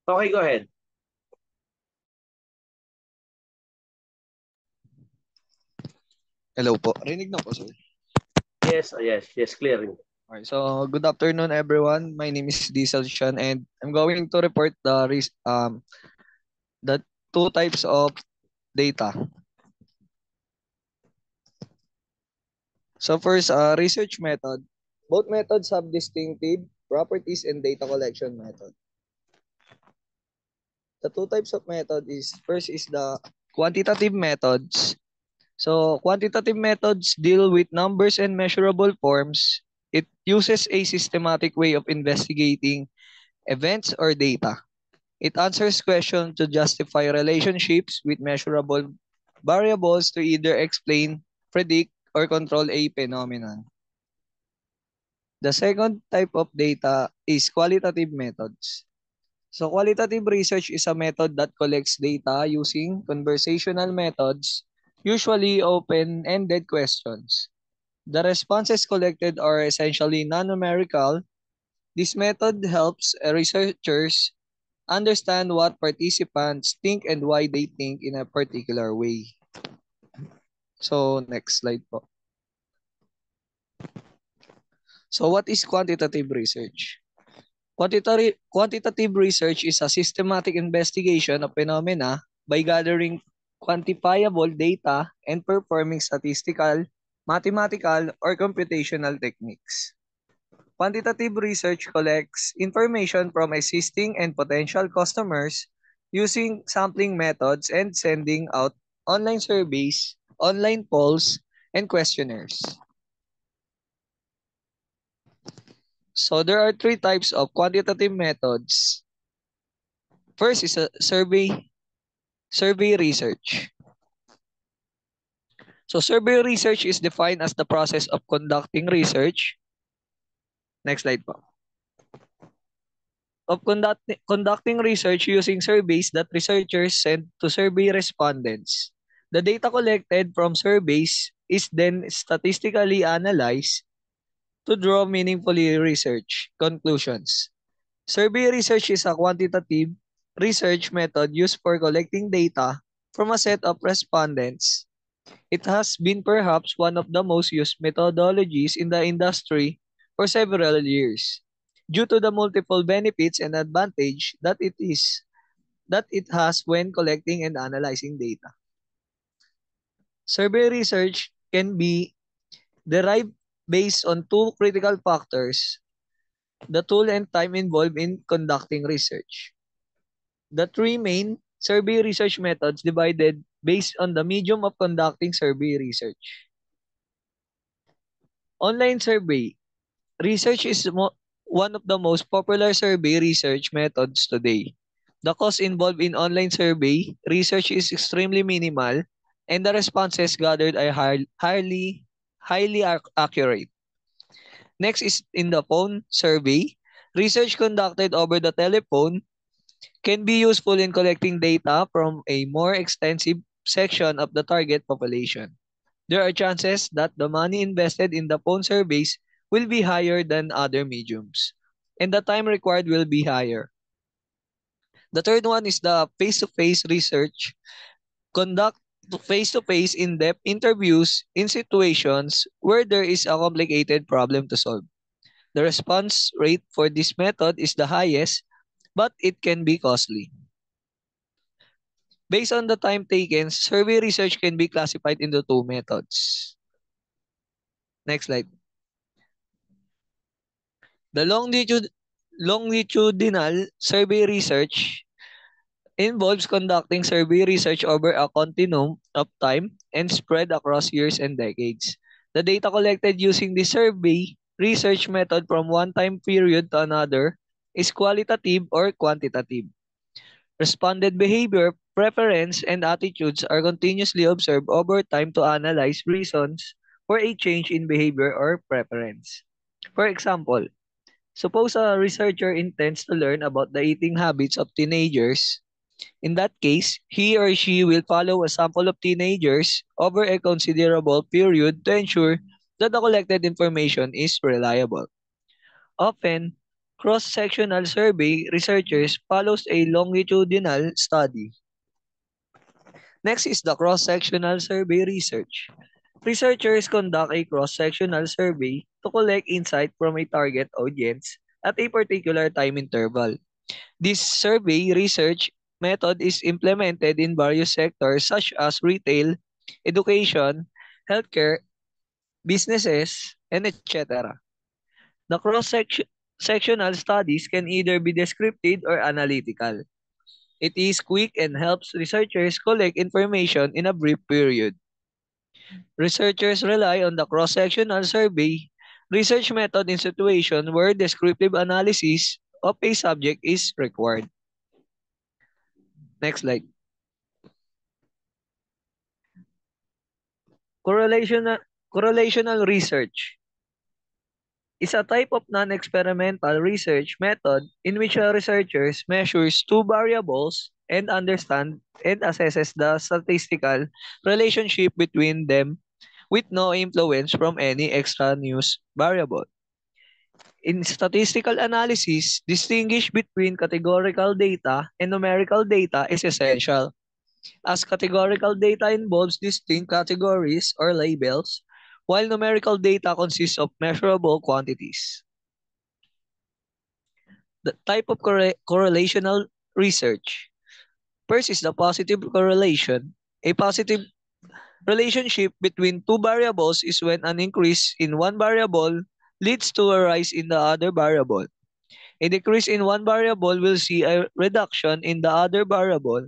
Okay, go ahead. Hello po. Rinig na po, sir. Yes, clearly. Okay, so good afternoon, everyone. My name is Diesel Shan, and I'm going to report the two types of data. So first, research method. Both methods have distinctive properties and data collection method. The two types of method is first is the quantitative methods. So quantitative methods deal with numbers and measurable forms. It uses a systematic way of investigating events or data. It answers questions to justify relationships with measurable variables to either explain, predict, or control a phenomenon. The second type of data is qualitative methods. So qualitative research is a method that collects data using conversational methods, usually open-ended questions. The responses collected are essentially non-numerical. This method helps researchers understand what participants think and why they think in a particular way. So next slide po. So what is quantitative research? Quantitative research is a systematic investigation of phenomena by gathering quantifiable data and performing statistical, mathematical, or computational techniques. Quantitative research collects information from existing and potential customers using sampling methods and sending out online surveys, online polls, and questionnaires. So there are three types of quantitative methods. First is a survey research. So survey research is defined as the process of conducting research. Next slide po. Conducting research using surveys that researchers send to survey respondents. The data collected from surveys is then statistically analyzed to draw meaningfully research conclusions. Survey research is a quantitative research method used for collecting data from a set of respondents. It has been perhaps one of the most used methodologies in the industry for several years due to the multiple benefits and advantage that it has when collecting and analyzing data. Survey research can be derived based on two critical factors: the tool and time involved in conducting research. The three main survey research methods divided based on the medium of conducting survey research. Online survey research is one of the most popular survey research methods today. The cost involved in online survey research is extremely minimal, and the responses gathered are highly accurate. Next is in the phone survey. Research conducted over the telephone can be useful in collecting data from a more extensive section of the target population. There are chances that the money invested in the phone surveys will be higher than other mediums, and the time required will be higher. The third one is the face-to-face research. Conduct face-to-face in-depth interviews in situations where there is a complicated problem to solve. The response rate for this method is the highest, but it can be costly. Based on the time taken, survey research can be classified into two methods. Next slide. The longitudinal survey research involves conducting survey research over a continuum of time and spread across years and decades. The data collected using the survey research method from one time period to another is qualitative or quantitative. Respondent behavior, preference, and attitudes are continuously observed over time to analyze reasons for a change in behavior or preference. For example, suppose a researcher intends to learn about the eating habits of teenagers. In that case, he or she will follow a sample of teenagers over a considerable period to ensure that the collected information is reliable. Often, Cross-sectional survey researchers follows a longitudinal study. Next is the cross-sectional survey research. Researchers conduct a cross-sectional survey to collect insight from a target audience at a particular time interval. This survey research method is implemented in various sectors such as retail, education, healthcare, businesses, and etc. The cross-sectional studies can either be descriptive or analytical. It is quick and helps researchers collect information in a brief period. Researchers rely on the cross-sectional survey research method in situations where descriptive analysis of a subject is required. Next slide. Correlational research is a type of non-experimental research method in which a researcher measures two variables and understands and assesses the statistical relationship between them with no influence from any extraneous variable. In statistical analysis, distinguish between categorical data and numerical data is essential, as categorical data involves distinct categories or labels, while numerical data consists of measurable quantities. The type of correlational research. First is the positive correlation. A positive relationship between two variables is when an increase in one variable leads to a rise in the other variable. A decrease in one variable will see a reduction in the other variable.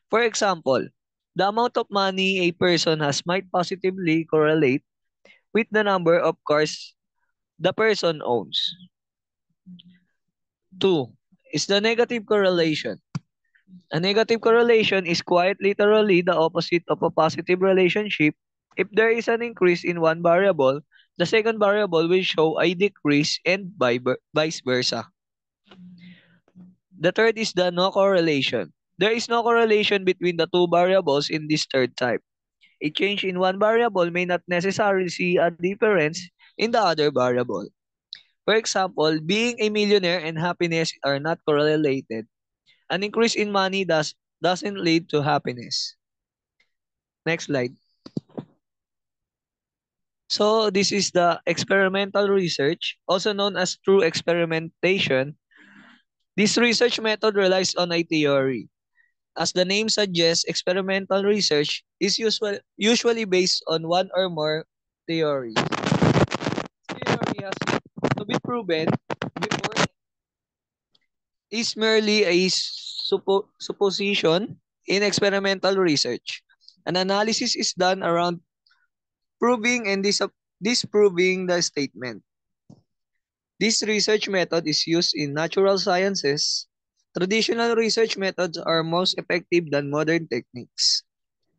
For example, the amount of money a person has might positively correlate with the number of cars the person owns. 2 is the negative correlation. A negative correlation is quite literally the opposite of a positive relationship. If there is an increase in one variable, the second variable will show a decrease and vice versa. The third is the no correlation. There is no correlation between the two variables in this third type. A change in one variable may not necessarily see a difference in the other variable. For example, being a millionaire and happiness are not correlated. An increase in money doesn't lead to happiness. Next slide. So this is the experimental research, also known as true experimentation. This research method relies on a theory. As the name suggests, experimental research is usually based on one or more theories. Theory has to be proven before is merely a supposition in experimental research. An analysis is done around proving and disproving the statement. This research method is used in natural sciences. Traditional research methods are most effective than modern techniques.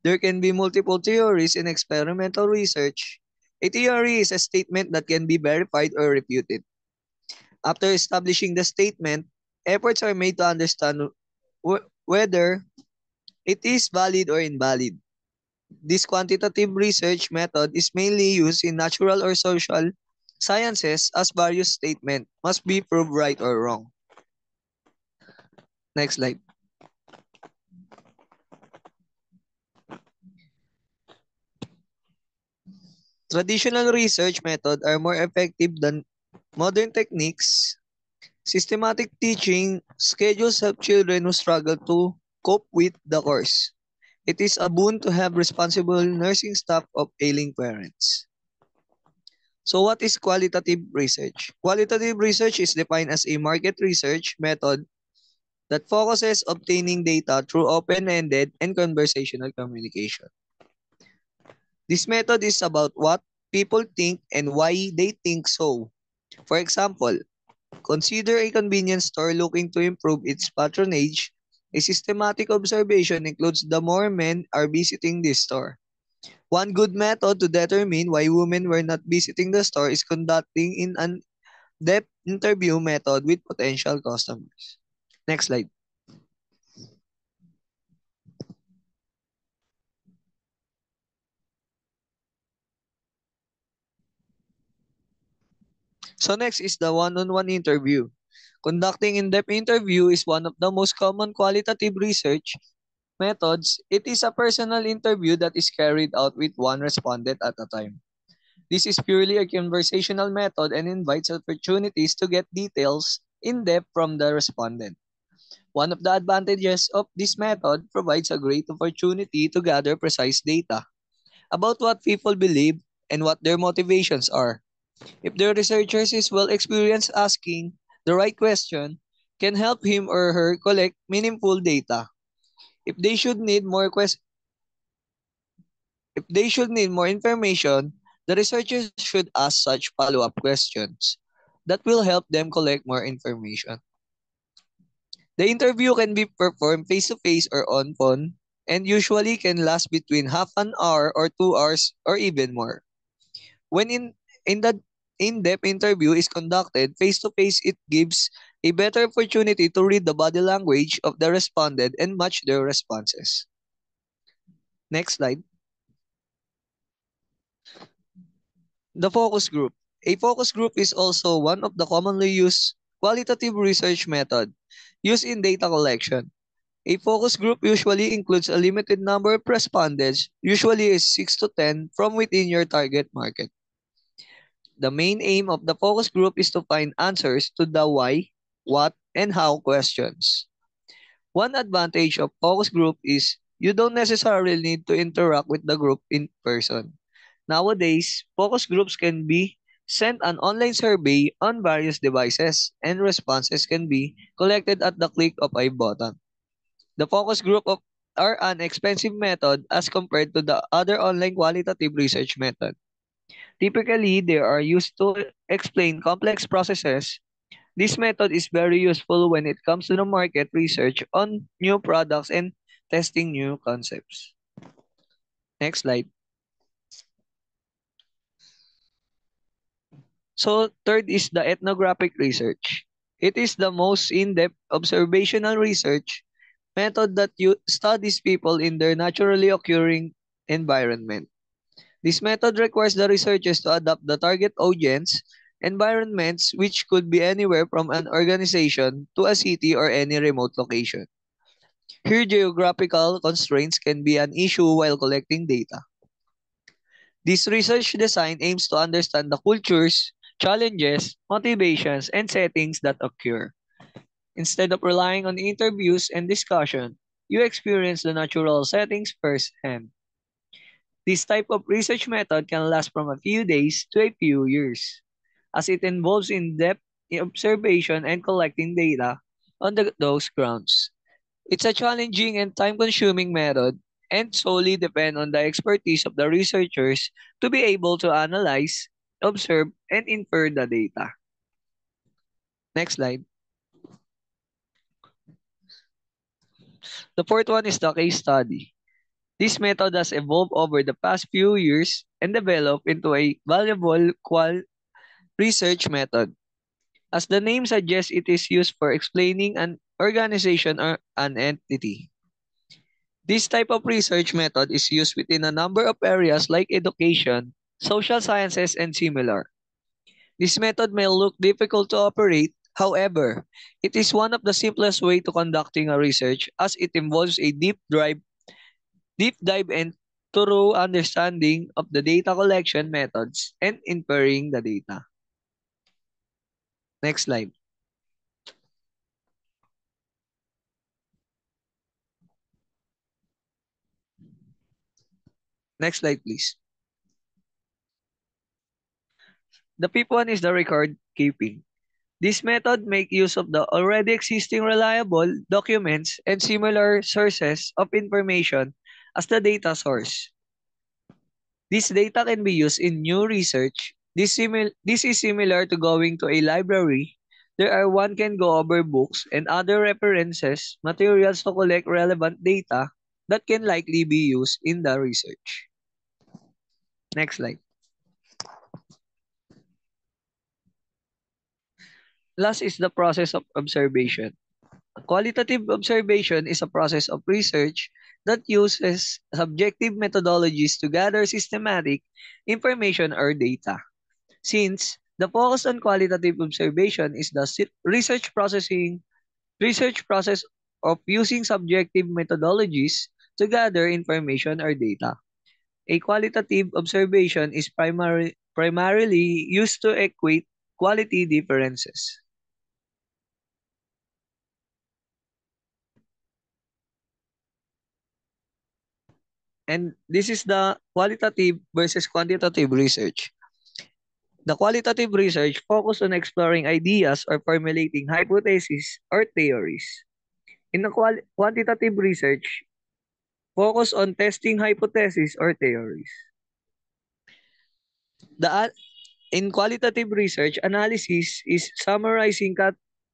There can be multiple theories in experimental research. A theory is a statement that can be verified or refuted. After establishing the statement, efforts are made to understand whether it is valid or invalid. This quantitative research method is mainly used in natural or social sciences as various statements must be proved right or wrong. Next slide. Traditional research methods are more effective than modern techniques. Systematic teaching schedules help children who struggle to cope with the course. It is a boon to have responsible nursing staff of ailing parents. So what is qualitative research? Qualitative research is defined as a market research method that focuses obtaining data through open-ended and conversational communication. This method is about what people think and why they think so. For example, consider a convenience store looking to improve its patronage. A systematic observation includes the more men are visiting this store. One good method to determine why women were not visiting the store is conducting in an depth interview method with potential customers. Next slide. So next is the one-on-one interview. Conducting in-depth interview is one of the most common qualitative research methods. It is a personal interview that is carried out with one respondent at a time. This is purely a conversational method and invites opportunities to get details in depth from the respondent. One of the advantages of this method provides a great opportunity to gather precise data about what people believe and what their motivations are. If the researcher is well experienced, asking the right question can help him or her collect meaningful data. If they should need more if they should need more information, the researchers should ask such follow-up questions that will help them collect more information. The interview can be performed face-to-face or on phone and usually can last between half an hour or 2 hours or even more. When in the in-depth interview is conducted face-to-face, it gives a better opportunity to read the body language of the respondent and match their responses. Next slide. The focus group. A focus group is also one of the commonly used qualitative research method used in data collection. A focus group usually includes a limited number of respondents, usually is 6 to 10 from within your target market. The main aim of the focus group is to find answers to the why, what, and how questions. One advantage of focus group is you don't necessarily need to interact with the group in person. Nowadays, focus groups can be sent an online survey on various devices and responses can be collected at the click of a button. The focus group are an expensive method as compared to the other online qualitative research method. Typically, they are used to explain complex processes. This method is very useful when it comes to the market research on new products and testing new concepts. Next slide. So third is the ethnographic research. It is the most in-depth observational research method that studies people in their naturally occurring environment. This method requires the researchers to adapt the target audience environments, which could be anywhere from an organization to a city or any remote location. Here, geographical constraints can be an issue while collecting data. This research design aims to understand the cultures, challenges, motivations, and settings that occur. Instead of relying on interviews and discussion, you experience the natural settings firsthand. This type of research method can last from a few days to a few years, as it involves in-depth observation and collecting data on those grounds. It's a challenging and time-consuming method and solely depend on the expertise of the researchers to be able to analyze, observe, and infer the data. Next slide. The fourth one is the case study. This method has evolved over the past few years and developed into a valuable research method. As the name suggests, it is used for explaining an organization or an entity. This type of research method is used within a number of areas like education, social sciences, and similar. This method may look difficult to operate. However, it is one of the simplest way to conducting a research as it involves a deep dive and thorough understanding of the data collection methods and inferring the data. Next slide. Next slide, please. The fifth one is the record keeping. This method makes use of the already existing reliable documents and similar sources of information as the data source. This data can be used in new research. This is similar to going to a library. One can go over books and other references, materials to collect relevant data that can likely be used in the research. Next slide. Last is the process of observation. Qualitative observation is a process of research that uses subjective methodologies to gather systematic information or data. Since The focus on qualitative observation is the research process of using subjective methodologies to gather information or data. A qualitative observation is primarily used to equate quality differences. And this is the qualitative versus quantitative research. The qualitative research focuses on exploring ideas or formulating hypotheses or theories. In the quantitative research, focus on testing hypotheses or theories. In qualitative research, analysis is summarizing,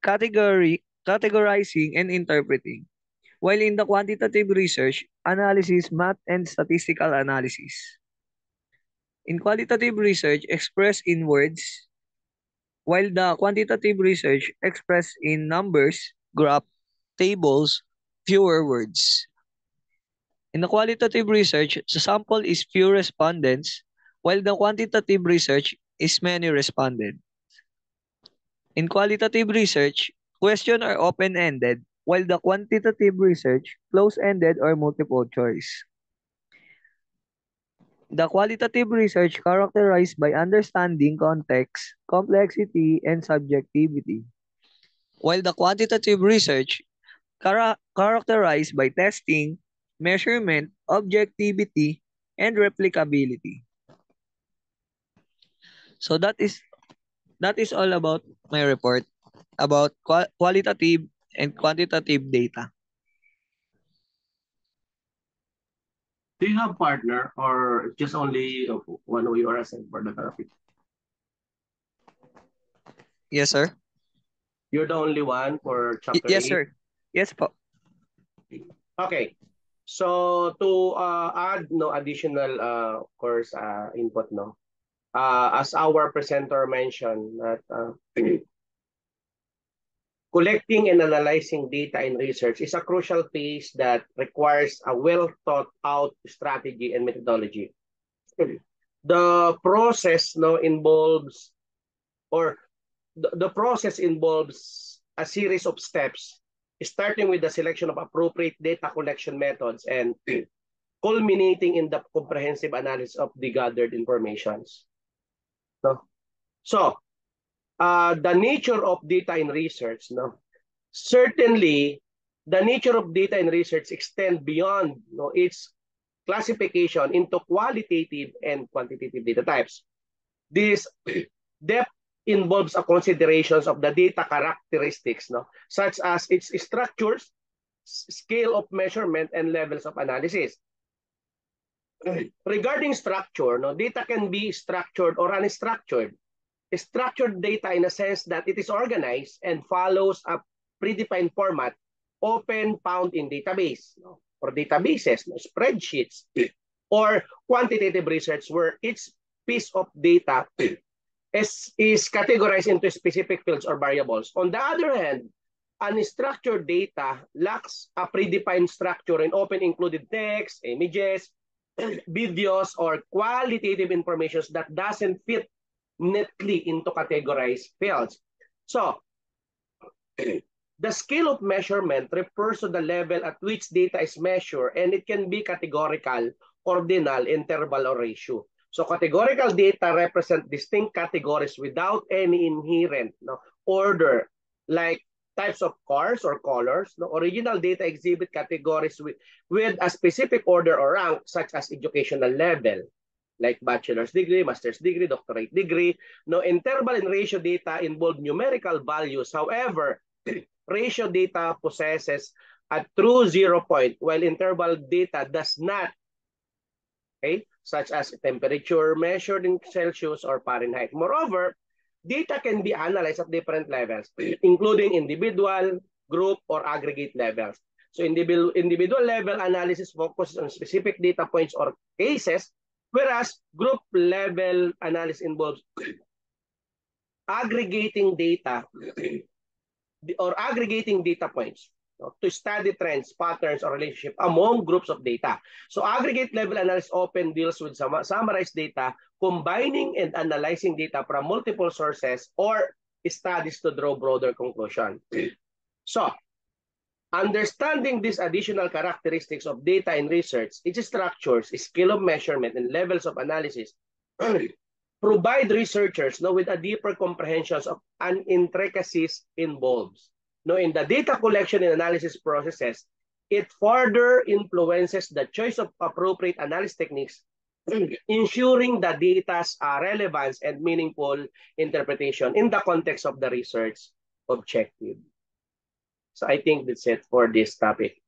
categorizing, and interpreting. While in the quantitative research, analysis, math, and statistical analysis. In qualitative research, expressed in words, while the quantitative research expressed in numbers, graph, tables, fewer words. In the qualitative research, the sample is few respondents, while the quantitative research is many respondents. In qualitative research, questions are open-ended, while the quantitative research, close-ended or multiple choice. The qualitative research characterized by understanding context, complexity, and subjectivity, while the quantitative research characterized by testing, measurement, objectivity, and replicability. So that is all about my report about qualitative and quantitative data. Do you have partner or just only one of you are assigned for the therapy? Yes, sir. You're the only one for chapter Yes, 8? sir. Yes po. Okay. So to add no additional course input no. As our presenter mentioned that collecting and analyzing data in research is a crucial phase that requires a well thought out strategy and methodology. The process no involves or the process involves a series of steps starting with the selection of appropriate data collection methods and culminating in the comprehensive analysis of the gathered informations. So, the nature of data in research, no? Certainly, the nature of data in research extend beyond its classification into qualitative and quantitative data types. This depth involves a considerations of the data characteristics, no? Such as its structures, scale of measurement, and levels of analysis. Regarding structure, no, data can be structured or unstructured. Structured data in a sense that it is organized and follows a predefined format, often found in database or databases, spreadsheets, or quantitative research where each piece of data is categorized into specific fields or variables. On the other hand, unstructured data lacks a predefined structure and often included text, images, videos, or qualitative information that doesn't fit neatly into categorized fields. So, the scale of measurement refers to the level at which data is measured, and it can be categorical, ordinal, interval, or ratio. So categorical data represent distinct categories without any inherent order, like types of cars or colors. Original data exhibit categories with a specific order or rank, such as educational level, like bachelor's degree, master's degree, doctorate degree. Interval and ratio data involve numerical values. However, ratio data possesses a true 0 point, while interval data does not. Okay, such as temperature measured in Celsius or Fahrenheit. Moreover, data can be analyzed at different levels, including individual, group, or aggregate levels. So individual level analysis focuses on specific data points or cases, whereas group level analysis involves aggregating data or aggregating data points. to study trends, patterns, or relationship among groups of data. So aggregate level analysis often deals with summarized data, combining and analyzing data from multiple sources or studies to draw broader conclusion. So understanding these additional characteristics of data in research, its structures, scale of measurement, and levels of analysis provide researchers with a deeper comprehension of an intricacies involved. In the data collection and analysis processes, it further influences the choice of appropriate analysis techniques, ensuring the data's relevance and meaningful interpretation in the context of the research objective. So I think that's it for this topic.